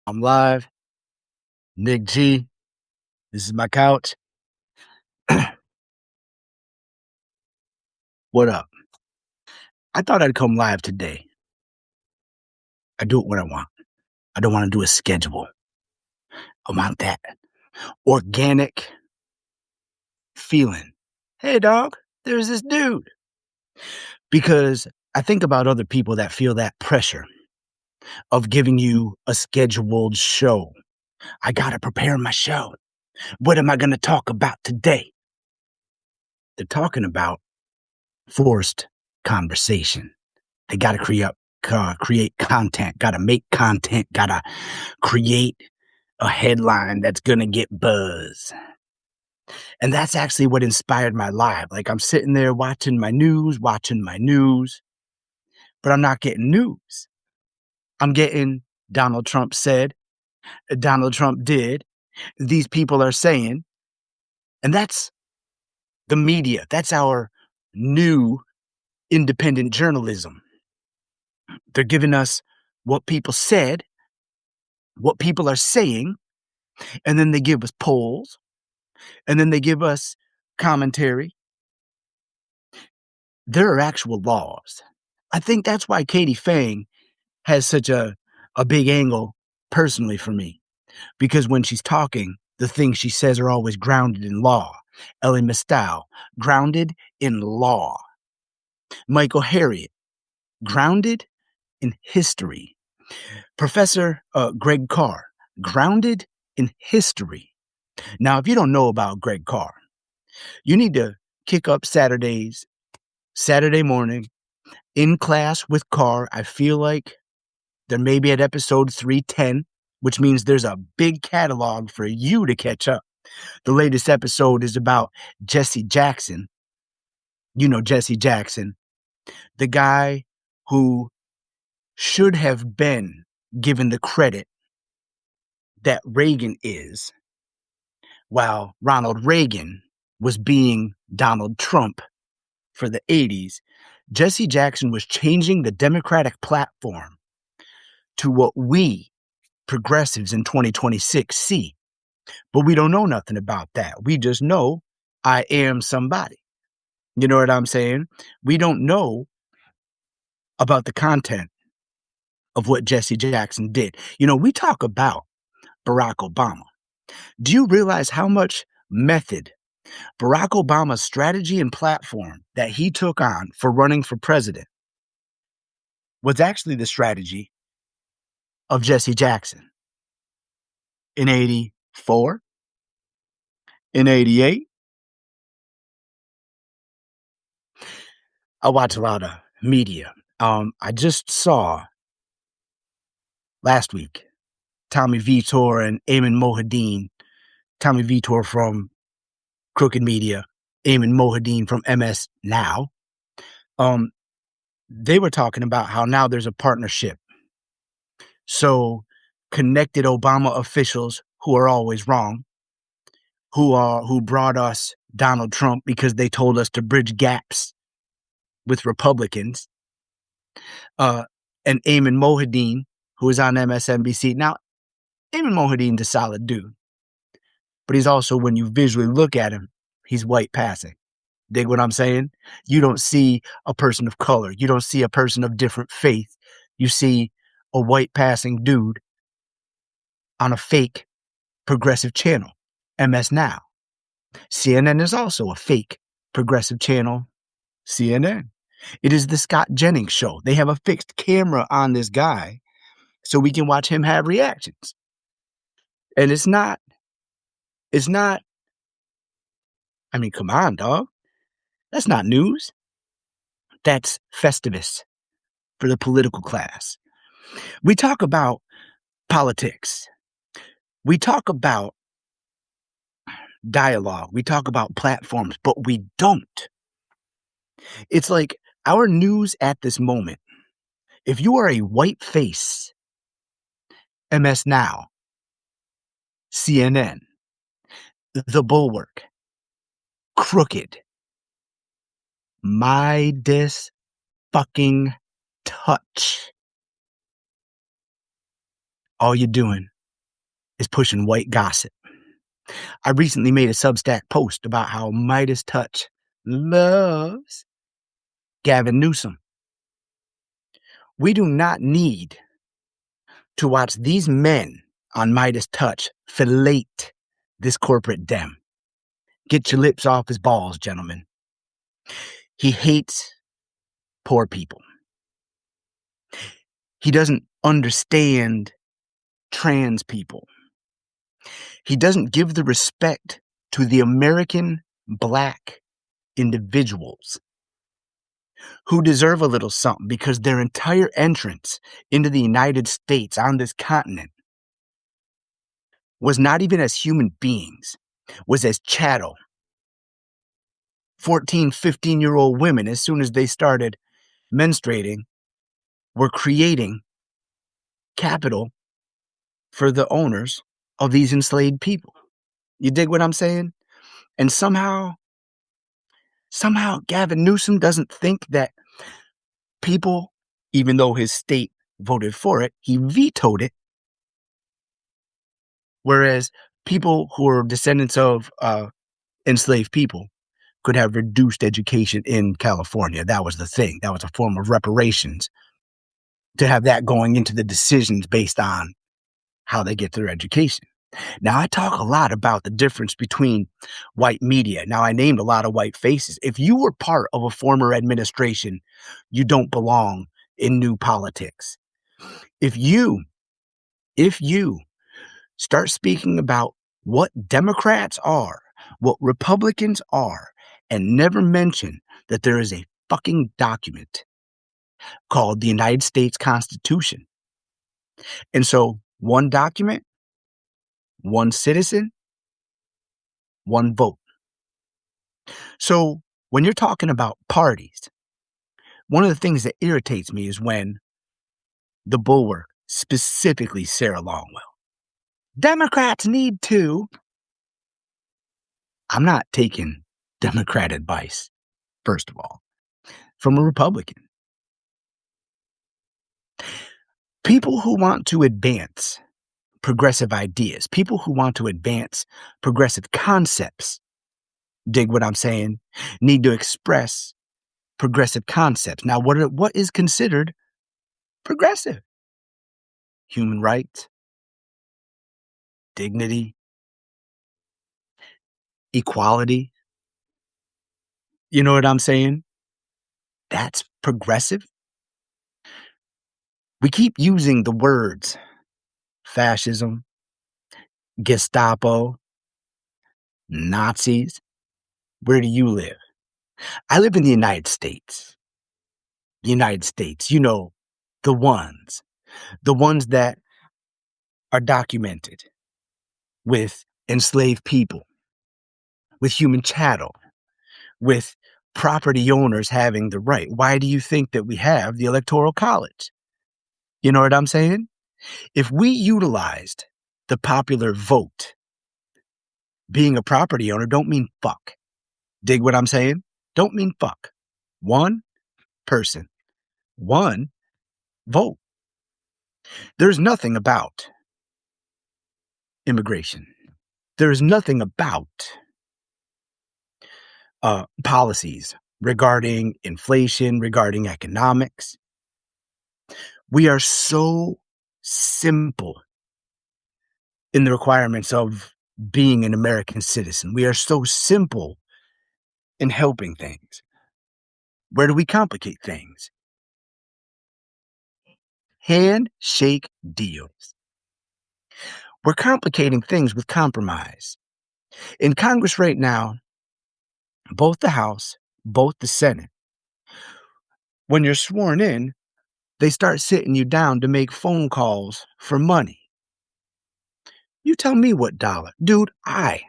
I'm live. Nick G. This is my couch. What up? I thought I'd come live today. I do it when I want. I don't want to do a schedule. I want that organic feeling. Hey, dog, there's this dude. Because I think about other people that feel that pressure of giving you a scheduled show. I got to prepare my show. What am I going to talk about today? They're talking about forced conversation. They got to create content, got to make content, got to create a headline that's going to get buzz. And that's actually what inspired my live. Like I'm sitting there watching my news, but I'm not getting news. I'm getting Donald Trump said, Donald Trump did, these people are saying, and that's the media. That's our new independent journalism. They're giving us what people said, what people are saying, and then they give us polls, and then they give us commentary. There are actual laws. I think that's why Katie Fang has such a big angle personally for me, because when she's talking, the things she says are always grounded in law. Ellie Mistal, grounded in law. Michael Harriot, grounded in history. Professor Greg Carr, grounded in history. Now, if you don't know about Greg Carr, you need to kick up Saturday morning, in class with Carr. I feel like they're maybe at episode 310, which means there's a big catalog for you to catch up. The latest episode is about Jesse Jackson. You know Jesse Jackson, the guy who should have been given the credit that Reagan is, while Ronald Reagan was being Donald Trump for the 80s. Jesse Jackson was changing the Democratic platform to what we progressives in 2026 see. But we don't know nothing about that. We just know I am somebody. You know what I'm saying? We don't know about the content of what Jesse Jackson did. You know, we talk about Barack Obama. Do you realize how much method Barack Obama's strategy and platform that he took on for running for president was actually the strategy of Jesse Jackson in 84, in 88? I watch a lot of media. I just saw last week Tommy Vitor and Ayman Mohadeen. Tommy Vitor from Crooked Media, Ayman Mohadeen from MS Now. They were talking about how now there's a partnership. So connected Obama officials who are always wrong, who brought us Donald Trump because they told us to bridge gaps with Republicans, and Ayman Mohadeen, who is on MSNBC. Now, Ayman Mohadeen's a solid dude, but he's also, when you visually look at him, he's white passing. Dig what I'm saying? You don't see a person of color. You don't see a person of different faith. You see a white passing dude on a fake progressive channel, MS Now. CNN is also a fake progressive channel, CNN. It is the Scott Jennings show. They have a fixed camera on this guy so we can watch him have reactions. And it's not, I mean, come on, dog. That's not news. That's Festivus for the political class. We talk about politics. We talk about dialogue. We talk about platforms, but we don't. It's like our news at this moment. If you are a white face, MS Now, CNN, The Bulwark, Crooked, Midas fucking touch. All you're doing is pushing white gossip. I recently made a Substack post about how Midas Touch loves Gavin Newsom. We do not need to watch these men on Midas Touch fillet this corporate dem. Get your lips off his balls, gentlemen. He hates poor people. He doesn't understand trans people. He doesn't give the respect to the American Black individuals who deserve a little something because their entire entrance into the United States on this continent was not even as human beings, was as chattel. 14, 15-year-old women, as soon as they started menstruating, were creating capital for the owners of these enslaved people. You dig what I'm saying? And somehow Gavin Newsom doesn't think that people, even though his state voted for it, he vetoed it. Whereas people who are descendants of enslaved people could have reduced education in California. That was the thing. That was a form of reparations, to have that going into the decisions based on how they get their education. Now, I talk a lot about the difference between white media. Now, I named a lot of white faces. If you were part of a former administration, you don't belong in new politics. If you start speaking about what Democrats are, what Republicans are, and never mention that there is a fucking document called the United States Constitution. And so, one document, one citizen, one vote. So when you're talking about parties, one of the things that irritates me is when the Bulwark, specifically Sarah Longwell, Democrats need to. I'm not taking Democrat advice, first of all, from a Republican. People who want to advance progressive ideas, people who want to advance progressive concepts, dig what I'm saying, need to express progressive concepts. Now, what is considered progressive? Human rights, dignity, equality. You know what I'm saying? That's progressive. We keep using the words fascism, Gestapo, Nazis. Where do you live? I live in the United States. The United States, you know, the ones that are documented with enslaved people, with human chattel, with property owners having the right. Why do you think that we have the Electoral College? You know what I'm saying? If we utilized the popular vote, being a property owner don't mean fuck. Dig what I'm saying? Don't mean fuck. One person, one vote. There's nothing about immigration. There's nothing about policies regarding inflation, regarding economics. We are so simple in the requirements of being an American citizen. We are so simple in helping things. Where do we complicate things? Handshake deals. We're complicating things with compromise. In Congress right now, both the House, both the Senate, when you're sworn in, they start sitting you down to make phone calls for money. You tell me what dollar. Dude, I'm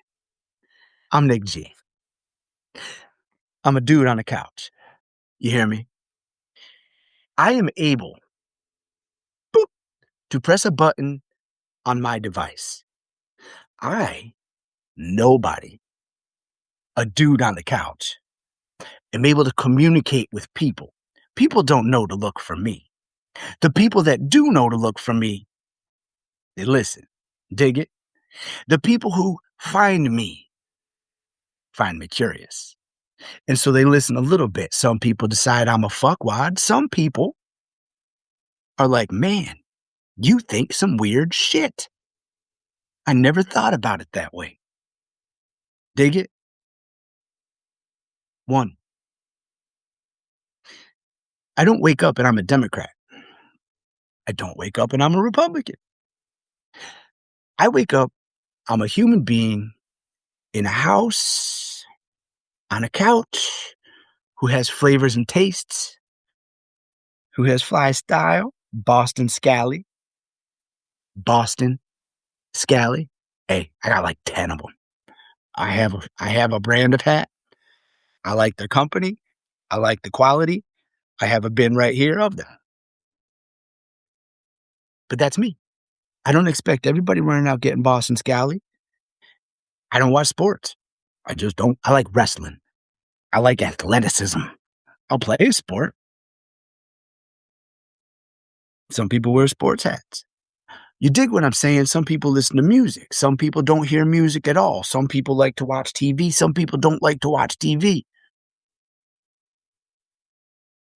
Nick G. I'm a dude on a couch. You hear me? I am able to press a button on my device. Nobody, a dude on the couch, am able to communicate with people. People don't know to look for me. The people that do know to look for me, they listen. Dig it? The people who find me curious. And so they listen a little bit. Some people decide I'm a fuckwad. Some people are like, man, you think some weird shit. I never thought about it that way. Dig it? One, I don't wake up and I'm a Democrat. I don't wake up and I'm a Republican. I wake up, I'm a human being in a house, on a couch, who has flavors and tastes, who has fly style, Boston Scally. Boston Scally. Hey, I got like 10 of them. I have a brand of hat. I like their company. I like the quality. I have a bin right here of them. But that's me. I don't expect everybody running out getting Boston Scally. I don't watch sports. I just don't. I like wrestling. I like athleticism. I'll play a sport. Some people wear sports hats. You dig what I'm saying? Some people listen to music. Some people don't hear music at all. Some people like to watch TV. Some people don't like to watch TV.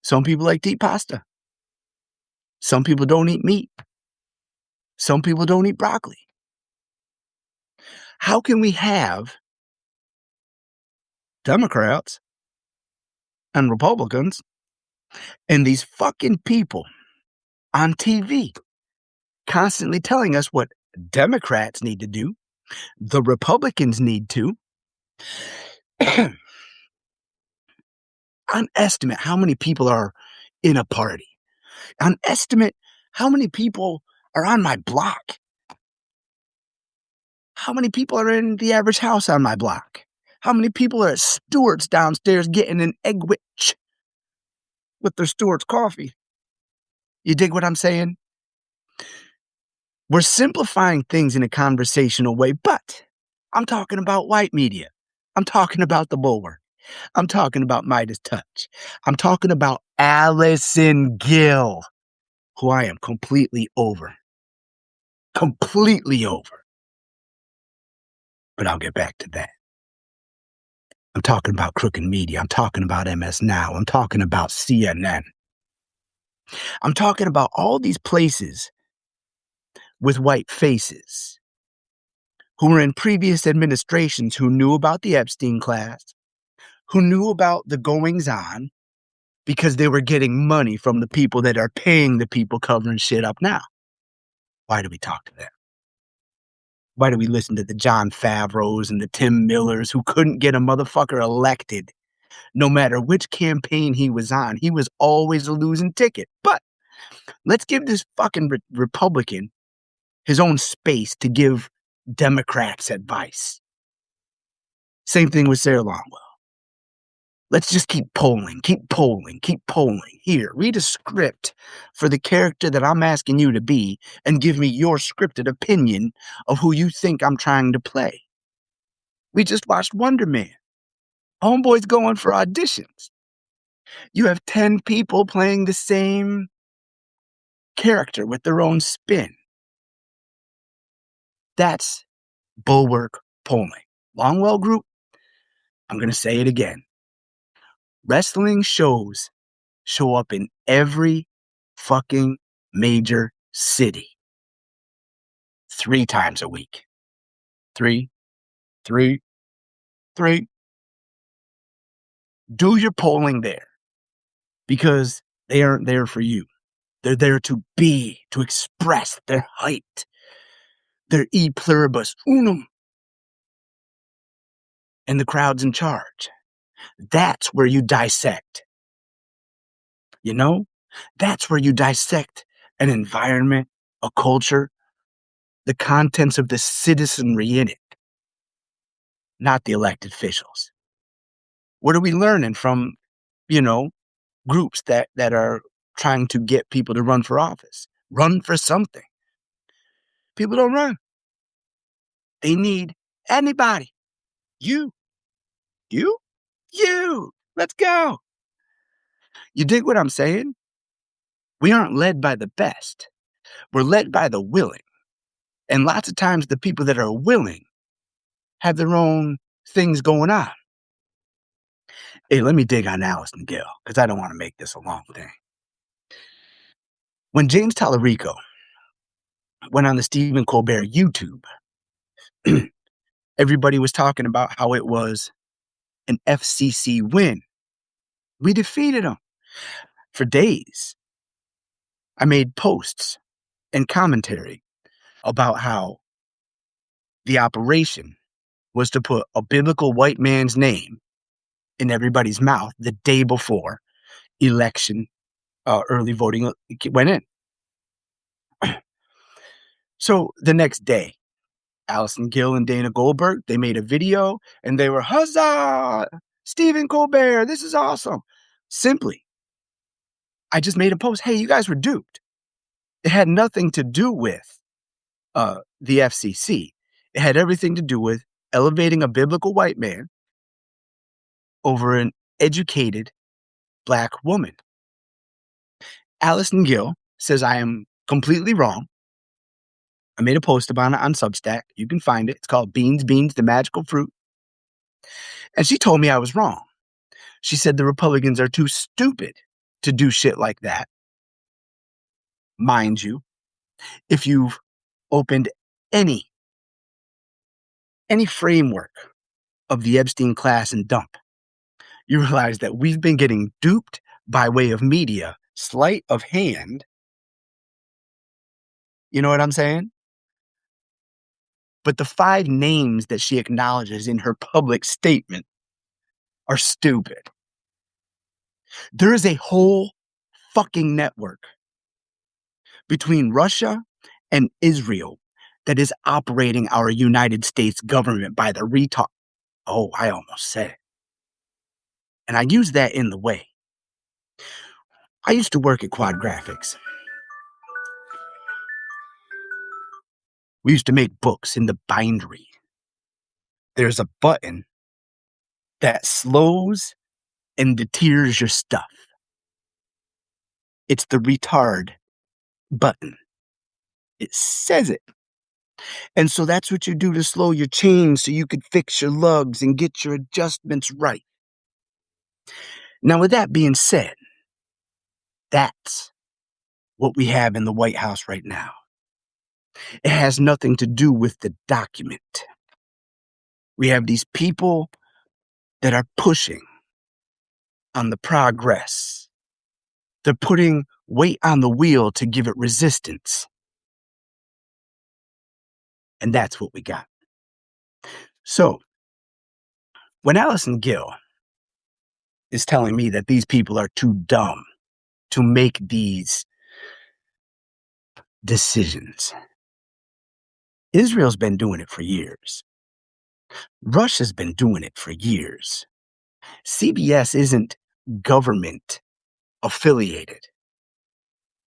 Some people like to eat pasta. Some people don't eat meat. Some people don't eat broccoli. How can we have Democrats and Republicans and these fucking people on TV constantly telling us what Democrats need to do, the Republicans need to estimate how many people are in a party? Estimate how many people are on my block? How many people are in the average house on my block? How many people are at Stewart's downstairs getting an egg witch with their Stewart's coffee? You dig what I'm saying? We're simplifying things in a conversational way, but I'm talking about white media. I'm talking about the Bulwark. I'm talking about Midas Touch. I'm talking about Allison Gill, who I am completely over. Completely over. But I'll get back to that. I'm talking about crooked media. I'm talking about MS Now. I'm talking about CNN. I'm talking about all these places with white faces who were in previous administrations who knew about the Epstein class, who knew about the goings on because they were getting money from the people that are paying the people covering shit up now. Why do we talk to them? Why do we listen to the John Favreaus and the Tim Millers who couldn't get a motherfucker elected no matter which campaign he was on? He was always a losing ticket. But let's give this fucking Republican his own space to give Democrats advice. Same thing with Sarah Longwell. Let's just keep polling, keep polling, keep polling. Here, read a script for the character that I'm asking you to be and give me your scripted opinion of who you think I'm trying to play. We just watched Wonder Man. Homeboy's going for auditions. You have 10 people playing the same character with their own spin. That's Bulwark polling. Longwell Group, I'm going to say it again. Wrestling shows show up in every fucking major city 3 times a week. 3. Do your polling there because they aren't there for you. They're there to be, to express their height, their e pluribus unum, and the crowd's in charge. That's where you dissect. You know? That's where you dissect an environment, a culture, the contents of the citizenry in it, not the elected officials. What are we learning from, groups that are trying to get people to run for office? Run for something. People don't run. They need anybody. You. Let's go. You dig what I'm saying? We aren't led by the best. We're led by the willing. And lots of times the people that are willing have their own things going on. Hey, let me dig on Allison Gill, because I don't want to make this a long thing. When James Tallarico went on the Stephen Colbert YouTube, everybody was talking about how it was an FCC win. We defeated them. For days, I made posts and commentary about how the operation was to put a biblical white man's name in everybody's mouth the day before election, early voting went in. So the next day, Allison Gill and Dana Goldberg, they made a video and they were, huzzah, Stephen Colbert, this is awesome. Simply, I just made a post, hey, you guys were duped. It had nothing to do with the FCC. It had everything to do with elevating a biblical white man over an educated Black woman. Allison Gill says I am completely wrong. I made a post about it on Substack. You can find it. It's called Beans, the Magical Fruit. And she told me I was wrong. She said the Republicans are too stupid to do shit like that. Mind you, if you've opened any framework of the Epstein class and dump, you realize that we've been getting duped by way of media, sleight of hand. You know what I'm saying? But the 5 names that she acknowledges in her public statement are stupid. There is a whole fucking network between Russia and Israel that is operating our United States government by the retard. Oh, I almost said it. And I use that in the way. I used to work at Quad Graphics. We used to make books in the bindery. There's a button that slows and deters your stuff. It's the retard button. It says it. And so that's what you do to slow your chains so you could fix your lugs and get your adjustments right. Now, with that being said, that's what we have in the White House right now. It has nothing to do with the document. We have these people that are pushing on the progress. They're putting weight on the wheel to give it resistance. And that's what we got. So, when Allison Gill is telling me that these people are too dumb to make these decisions, Israel's been doing it for years. Russia's been doing it for years. CBS isn't government affiliated.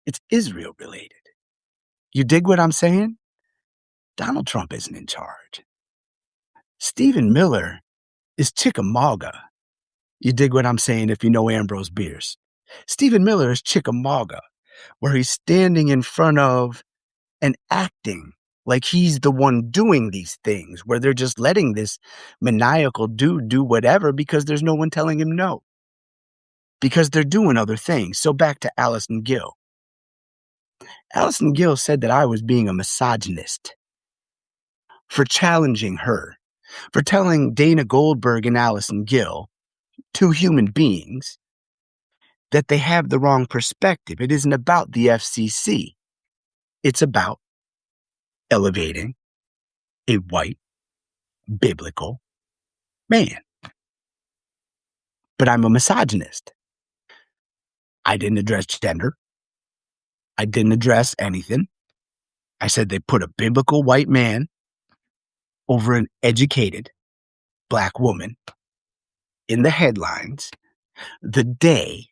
It's Israel related. You dig what I'm saying? Donald Trump isn't in charge. Stephen Miller is Chickamauga. You dig what I'm saying if you know Ambrose Bierce. Stephen Miller is Chickamauga, where he's standing in front of and acting like he's the one doing these things, where they're just letting this maniacal dude do whatever because there's no one telling him no. Because they're doing other things. So back to Allison Gill. Allison Gill said that I was being a misogynist for challenging her, for telling Dana Goldberg and Allison Gill, 2 human beings, that they have the wrong perspective. It isn't about the FCC. It's about elevating a white, biblical man. But I'm a misogynist. I didn't address gender. I didn't address anything. I said they put a biblical white man over an educated Black woman in the headlines the day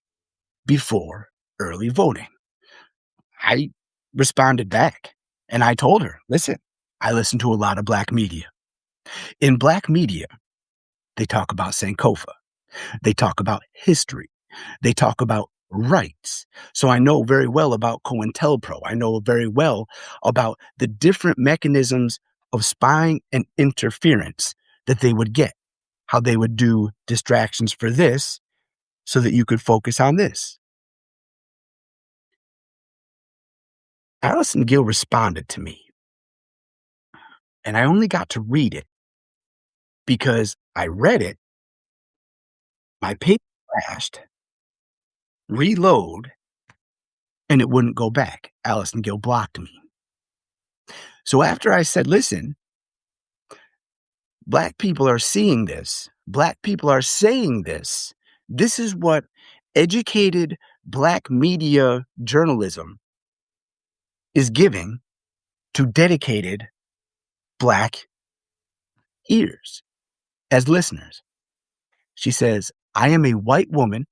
before early voting. I responded back and I told her, listen, I listen to a lot of Black media. In Black media, they talk about Sankofa. They talk about history. They talk about rights. So I know very well about COINTELPRO. I know very well about the different mechanisms of spying and interference that they would get, how they would do distractions for this so that you could focus on this. Allison Gill responded to me, and I only got to read it because I read it, my page crashed, reload, and it wouldn't go back. Allison Gill blocked me. So after I said, listen, Black people are seeing this, Black people are saying this, this is what educated Black media journalism is giving to dedicated Black ears as listeners. She says, I am a white woman.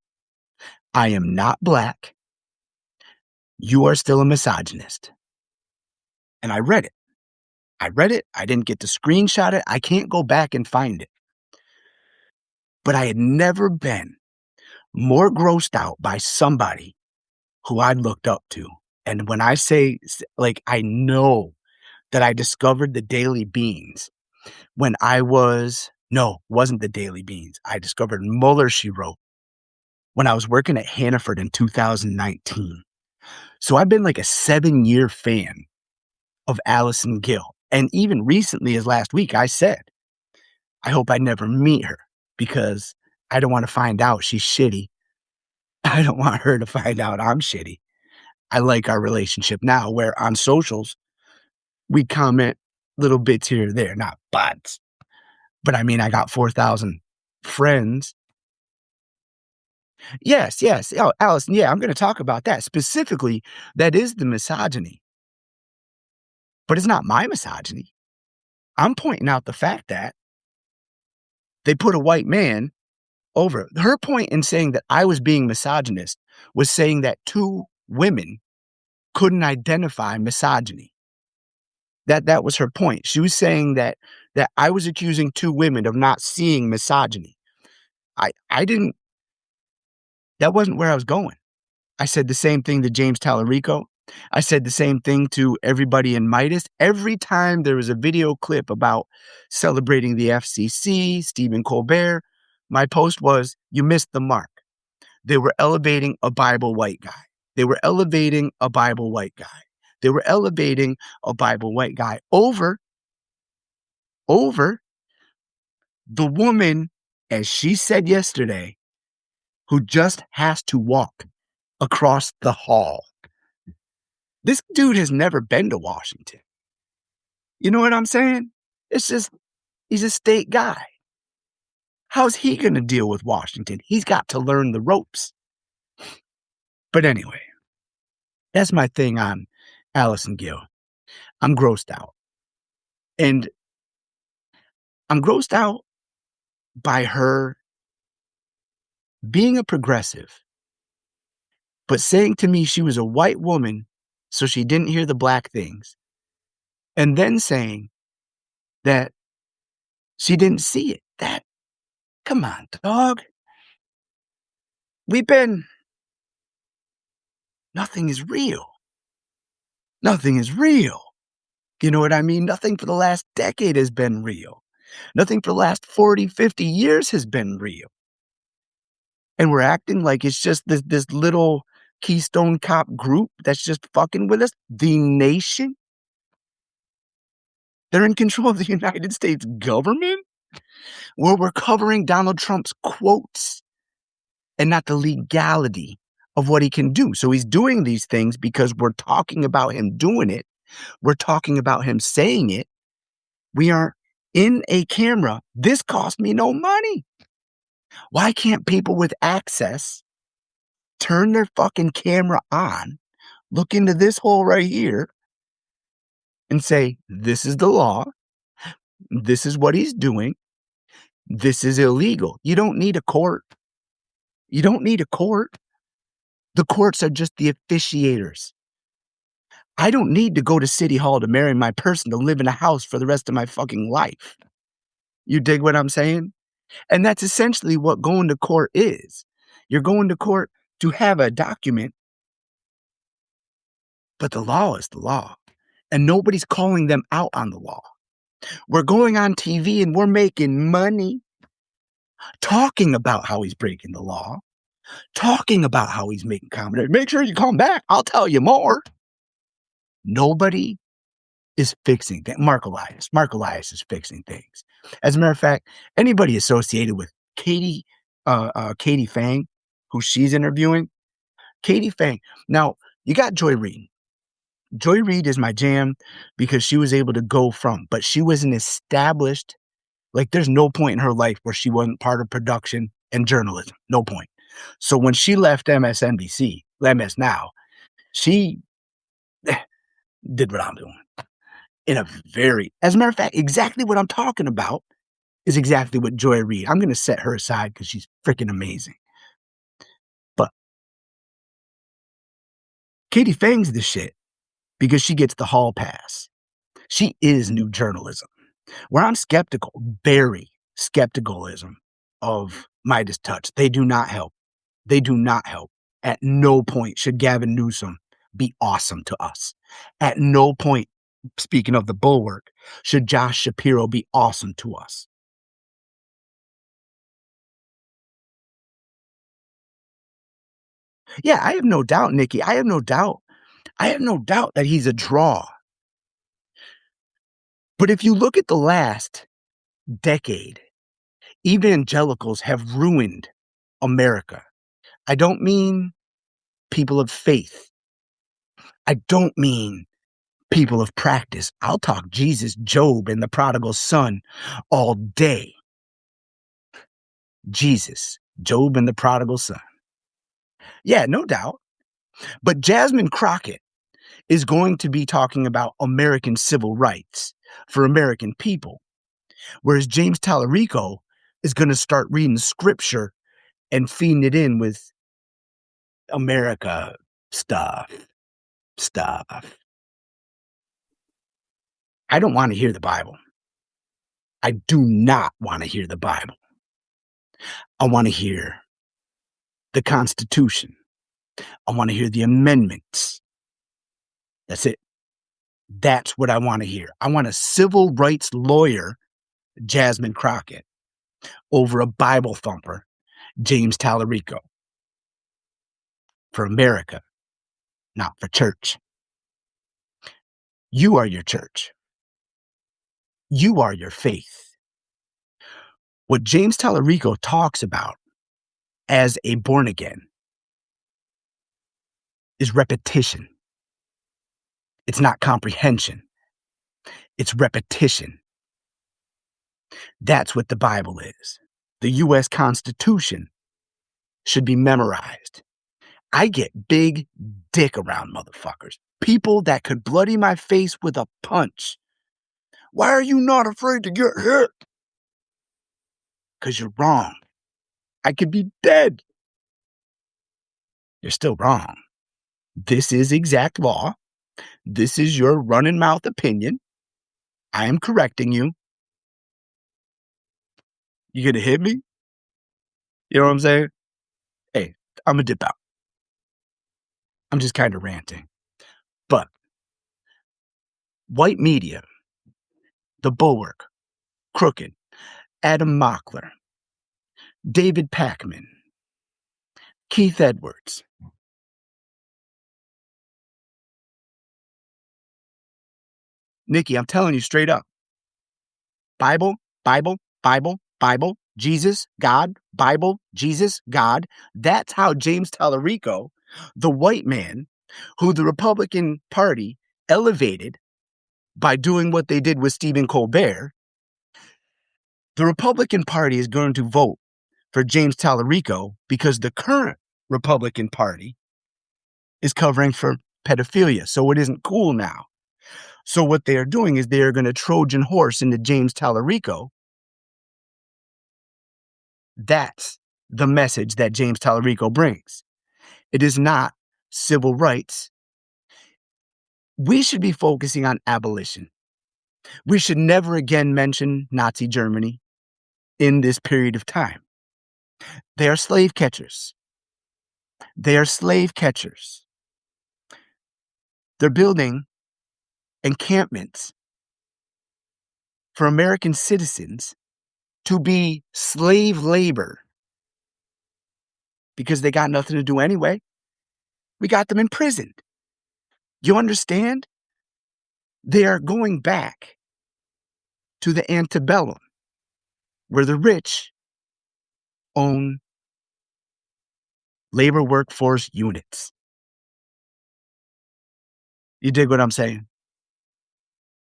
I am not Black. You are still a misogynist. And I read it. I didn't get to screenshot it. I can't go back and find it. But I had never been more grossed out by somebody who I looked up to. And when I say, like, I know that I discovered the Daily Beans when I wasn't the Daily Beans. I discovered Mueller, She Wrote when I was working at Hannaford in 2019. So I've been like a 7-year fan of Allison Gill. And even recently as last week, I said, I hope I never meet her because I don't want to find out she's shitty. I don't want her to find out I'm shitty. I like our relationship now where on socials, we comment little bits here or there, not bots. But I mean, I got 4,000 friends. Yes. Oh, Allison, yeah, I'm going to talk about that. Specifically, that is the misogyny. But it's not my misogyny. I'm pointing out the fact that they put a white man over. Her point in saying that I was being misogynist was saying that 2 women couldn't identify misogyny. That was her point. She was saying that I was accusing 2 women of not seeing misogyny. I didn't. That wasn't where I was going. I said the same thing to James Tallarico. I said the same thing to everybody in Midas. Every time there was a video clip about celebrating the FCC, Stephen Colbert, my post was, you missed the mark. They were elevating a Bible white guy. They were elevating a Bible white guy. They were elevating a Bible white guy over the woman, as she said yesterday, who just has to walk across the hall. This dude has never been to Washington. You know what I'm saying? It's just, he's a state guy. How's he going to deal with Washington? He's got to learn the ropes. But anyway, that's my thing on Allison Gill. I'm grossed out. And I'm grossed out by her being a progressive, but saying to me she was a white woman, so she didn't hear the Black things. And then saying that she didn't see it. Come on, dog. Nothing is real. Nothing is real. You know what I mean? Nothing for the last decade has been real. Nothing for the last 40, 50 years has been real. And we're acting like it's just this little Keystone Cop group that's just fucking with us. The nation? They're in control of the United States government? Where we're covering Donald Trump's quotes and not the legality of what he can do. So he's doing these things because we're talking about him doing it. We're talking about him saying it. We are in a camera. This cost me no money. Why can't people with access turn their fucking camera on, look into this hole right here, and say, this is the law. This is what he's doing. This is illegal. You don't need a court. You don't need a court. The courts are just the officiators. I don't need to go to City Hall to marry my person to live in a house for the rest of my fucking life. You dig what I'm saying? And that's essentially what going to court is. You're going to court to have a document, but the law is the law, and nobody's calling them out on the law. We're going on TV and we're making money talking about how he's breaking the law, talking about how he's making comedy. Make sure you come back. I'll tell you more. Nobody is fixing that. Mark Elias is fixing things. As a matter of fact, anybody associated with Katie Phang, who she's interviewing, Katie Phang. Now, you got Joy Reid. Joy Reid is my jam because she was able to go from, but she was an established, like there's no point in her life where she wasn't part of production and journalism. No point. So when she left MSNBC, MS Now, she did what I'm doing. As a matter of fact, exactly what I'm talking about is exactly what Joy Reid. I'm going to set her aside because she's freaking amazing. But Katie Phang's the shit because she gets the hall pass. She is new journalism. Where I'm skeptical, very skepticalism of Midas Touch. They do not help. They do not help. At no point should Gavin Newsom be awesome to us. At no point, speaking of the Bulwark, should Josh Shapiro be awesome to us. Yeah, I have no doubt, Nikki. I have no doubt that he's a draw. But if you look at the last decade, evangelicals have ruined America. I don't mean people of faith. I don't mean people of practice. I'll talk Jesus, Job, and the prodigal son all day. Jesus, Job, and the prodigal son. Yeah, no doubt. But Jasmine Crockett is going to be talking about American civil rights for American people, whereas James Tallarico is going to start reading scripture and feeding it in with America stuff. I don't want to hear the Bible. I do not want to hear the Bible. I want to hear the Constitution. I want to hear the amendments. That's it. That's what I want to hear. I want a civil rights lawyer, Jasmine Crockett, over a Bible thumper, James Tallarico. For America, not for church. You are your church. You are your faith. What James Tallarico talks about as a born again is repetition. It's not comprehension. It's repetition. That's what the Bible is. The U.S. Constitution should be memorized. I get big dick around motherfuckers. People that could bloody my face with a punch. Why are you not afraid to get hit? Because you're wrong. I could be dead. You're still wrong. This is exact law. This is your running mouth opinion. I am correcting you. You gonna hit me? You know what I'm saying? Hey, I'm gonna dip out. I'm just kind of ranting. But white media, the Bulwark, Crooked, Adam Mockler, David Pakman, Keith Edwards. Nikki, I'm telling you straight up. Bible, Bible, Bible, Bible, Jesus, God, Bible, Jesus, God. That's how James Tallarico, the white man who the Republican Party elevated by doing what they did with Stephen Colbert, the Republican Party is going to vote for James Tallarico because the current Republican Party is covering for pedophilia. So it isn't cool now. So what they are doing is they are going to Trojan horse into James Tallarico. That's the message that James Tallarico brings. It is not civil rights. We should be focusing on abolition. We should never again mention Nazi Germany in this period of time. They are slave catchers. They are slave catchers. They're building encampments for American citizens to be slave labor because they got nothing to do anyway. We got them imprisoned. You understand? They are going back to the antebellum where the rich own labor workforce units. You dig what I'm saying?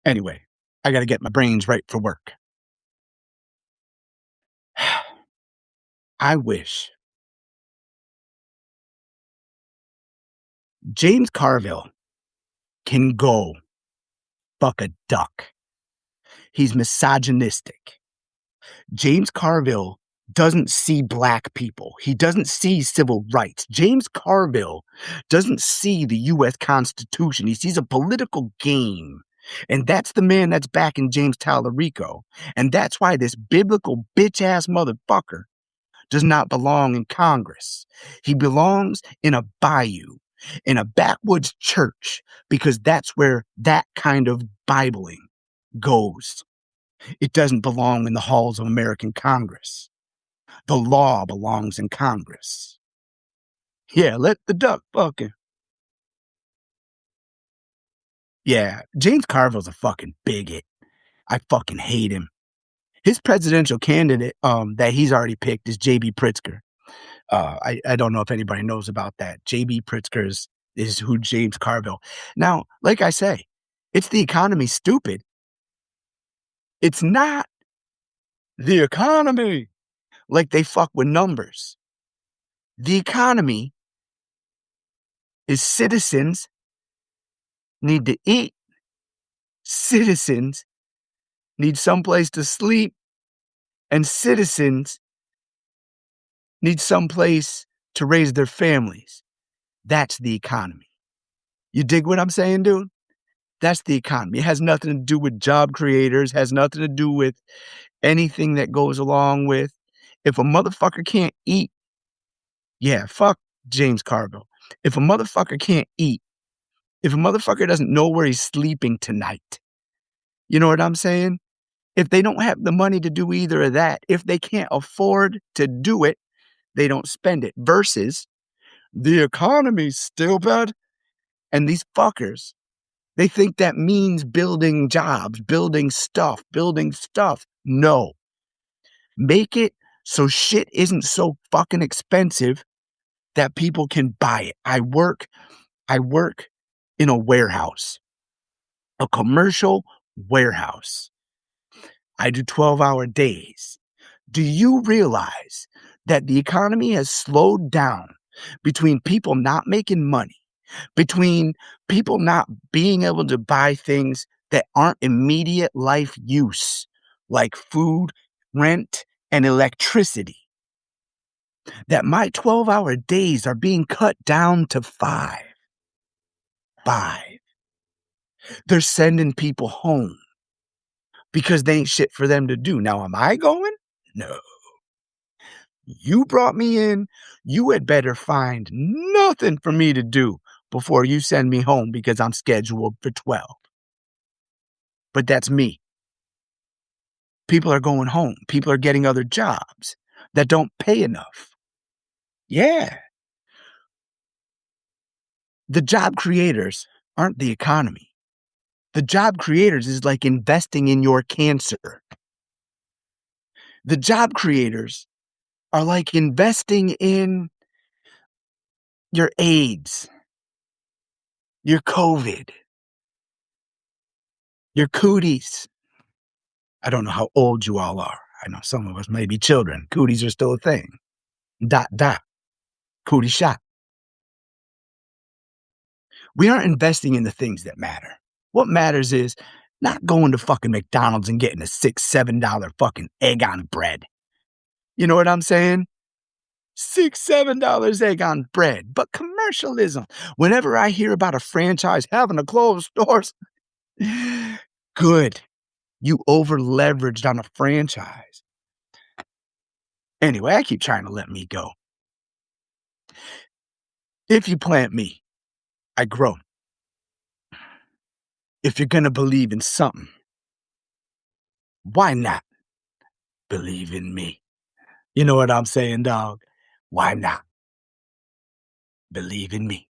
Anyway, I got to get my brains right for work. I wish James Carville can go fuck a duck. He's misogynistic. James Carville doesn't see black people. He doesn't see civil rights. James Carville doesn't see the U.S. Constitution. He sees a political game. And that's the man that's backing James Tallarico. And that's why this biblical bitch-ass motherfucker does not belong in Congress. He belongs in a bayou, in a backwoods church, because that's where that kind of Bibling goes. It doesn't belong in the halls of American Congress. The law belongs in Congress. Yeah, let the duck fucking. Yeah, James Carville's a fucking bigot. I fucking hate him. His presidential candidate that he's already picked is J.B. Pritzker. I don't know if anybody knows about that. J.B. Pritzker is who James Carville. Now, like I say, it's the economy, stupid. It's not the economy. Like they fuck with numbers. The economy is citizens need to eat. Citizens need someplace to sleep. And citizens need someplace to raise their families. That's the economy. You dig what I'm saying, dude? That's the economy. It has nothing to do with job creators, has nothing to do with anything that goes along with. If a motherfucker can't eat, yeah, fuck James Carville. If a motherfucker can't eat, if a motherfucker doesn't know where he's sleeping tonight, you know what I'm saying? If they don't have the money to do either of that, if they can't afford to do it, they don't spend it. Versus the economy's still bad. And these fuckers, they think that means building jobs, building stuff. No. Make it so shit isn't so fucking expensive that people can buy it. I work in a warehouse, a commercial warehouse. I do 12-hour days. Do you realize that the economy has slowed down between people not making money, between people not being able to buy things that aren't immediate life use, like food, rent, and electricity? That my 12-hour days are being cut down to 5. They're sending people home because they ain't shit for them to do. Now, am I going? No. You brought me in. You had better find nothing for me to do before you send me home because I'm scheduled for 12. But that's me. People are going home. People are getting other jobs that don't pay enough. Yeah. The job creators aren't the economy. The job creators is like investing in your cancer. The job creators are like investing in your AIDS, your COVID, your cooties. I don't know how old you all are. I know some of us may be children. Cooties are still a thing. ... Cootie shot. We aren't investing in the things that matter. What matters is not going to fucking McDonald's and getting a $6, $7 fucking egg on bread. You know what I'm saying? $6, $7 egg on bread. But commercialism. Whenever I hear about a franchise having to close stores, good. You over leveraged on a franchise. Anyway, I keep trying to let me go. If you plant me, I grow. If you're gonna believe in something, why not believe in me? You know what I'm saying, dog? Why not believe in me?